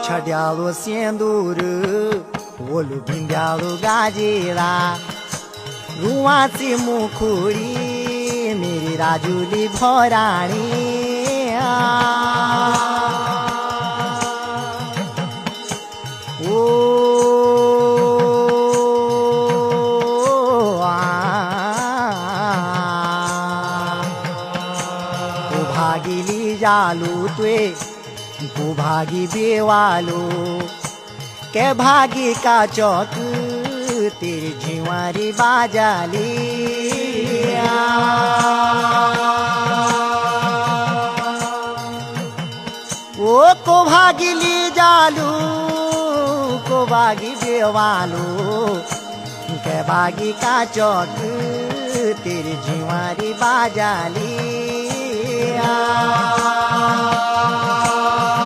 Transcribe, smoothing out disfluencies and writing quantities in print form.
छड्यालो सेंदूर ओलू भिंड्यालो गाजेला रुवाची मुखुरी मेरी राजुली भराणी ओ भागिली जालू तुए को भागी बेवालो के भागी का चौक तेरी झिवारी बाजाली ओ को भागिली जालू को भागी बेवालो के भागी का चौक तेरी झिवारी बाजाली